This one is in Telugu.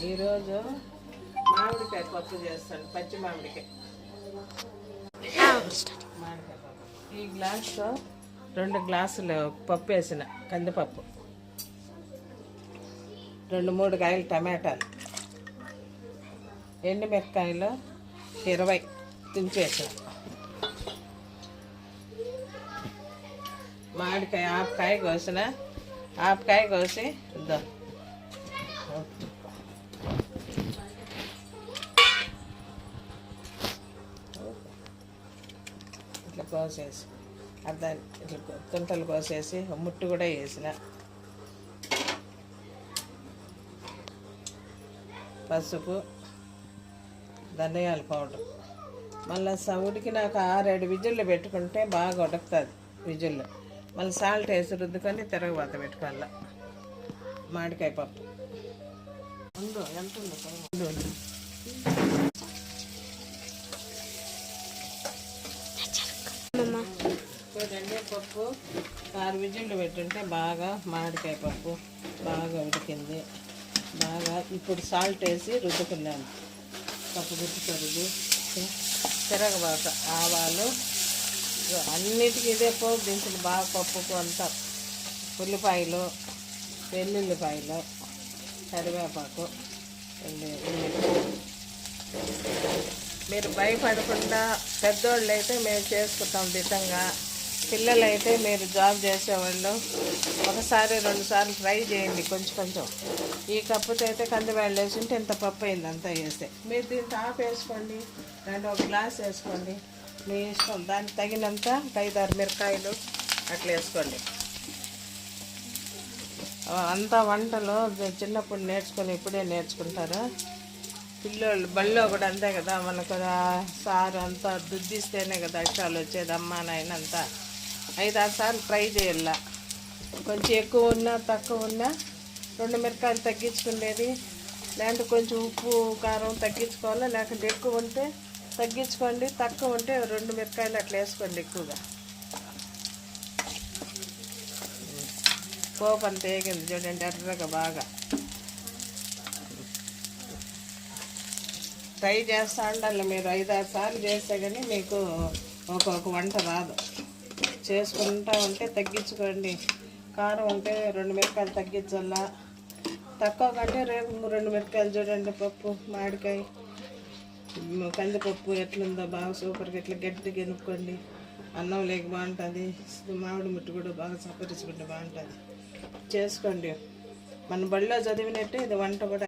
ఈరోజు మామిడికాయ పప్పు చేస్తాను. పచ్చి మామిడికాయ. మామిడికాయ పప్పు. ఈ గ్లాస్తో 2 గ్లాసులు పప్పు వేసిన కందిపప్పు, 2-3 కాయలు టమాటాలు, ఎండుమిరపకాయలు 20 తుంచేసిన, మామిడికాయ ఆపకాయ కోసి ఇద్దాం. ఇట్లా కోసేసి అర్థం ఇట్లా తుంటలు కోసేసి ముట్టు కూడా వేసిన, పసుపు, ధనియాల పౌడర్. మళ్ళీ ఉడికినాక 6-7 విజిల్లు పెట్టుకుంటే బాగా ఉడుకుతుంది విజిల్లు. మళ్ళీ సాల్ట్ వేసి రుద్దుకొని తిరగబాత పెట్టుకోవాలి. మామిడికాయ పప్పు ఎంత ఉంది చూడండి. పప్పు 6 విజిల్లు పెట్టుంటే బాగా మామిడికాయ పప్పు బాగా ఉడికింది. బాగా ఇప్పుడు సాల్ట్ వేసి రుద్దుకున్నాను. పప్పు గుర్తు తరుగు, తిరగబాత, ఆవాలు, అన్నిటికీ ఇదే పోపు దినుసులు బాగా పప్పుకు అంతా. ఉల్లిపాయలు, వెల్లుల్లిపాయలు, కరివేపాకు, మీరు భయపడకుండా పెద్దోళ్ళు అయితే మేము చేసుకుంటాం దిట్టంగా. పిల్లలైతే మీరు జాబ్ చేసేవాళ్ళు 1-2 సార్లు ట్రై చేయండి. కొంచెం ఈ కప్పుతో అయితే కందివేళ్ళు వేసుంటే ఇంత పప్పు అయింది అంతా వేస్తే. మీరు దీంతో ఆఫ్ వేసుకోండి, 1 గ్లాస్ వేసుకోండి, మీ ఇష్టం. దానికి తగినంత 5-6 మిరకాయలు అట్లా వేసుకోండి. అంతా వంటలు చిన్నప్పుడు నేర్చుకొని ఇప్పుడే నేర్చుకుంటారా? పిల్లోళ్ళు బళ్ళో కూడా అంతే కదా, మనకు సారు అంతా దుద్దిస్తేనే కదా అక్షరాలు వచ్చేది. అమ్మ నాయన అంతా 5-6 సార్లు ట్రై చేయాల. కొంచెం ఎక్కువ ఉన్నా తక్కువ ఉన్నా 2 మిరకాయలు తగ్గించుకునేది, లేదంటే కొంచెం ఉప్పు కారం తగ్గించుకోవాలా, లేకుంటే ఎక్కువ ఉంటే తగ్గించుకోండి, తక్కువ ఉంటే 2 మిరకాయలు అట్లా వేసుకోండి ఎక్కువగా. పోపు అంత వేగింది చూడండి, ఎర్రగా బాగా. ట్రై చేస్తూ ఉండాలి మీరు. 5-6 సార్లు చేస్తే కానీ మీకు ఒక్కొక్క వంట రాదు. చేసుకుంటూ ఉంటే తగ్గించుకోండి. కారం ఉంటే 2 మిరపకాయలు తగ్గించాలా, తక్కువ కంటే రేపు 2 మిరపకాయలు చూడండి. పప్పు మామిడికాయ కందిపప్పు ఎట్లుందో బాగా సూపర్గా ఇట్లా గట్టిగా ఎనుక్కోండి. అన్నం లేక బాగుంటుంది. మామిడి ముట్టు కూడా బాగా చప్పరించుకుంటే బాగుంటుంది. చేసుకోండి. మన బడిలో చదివినట్టే ఇది వంట కూడా.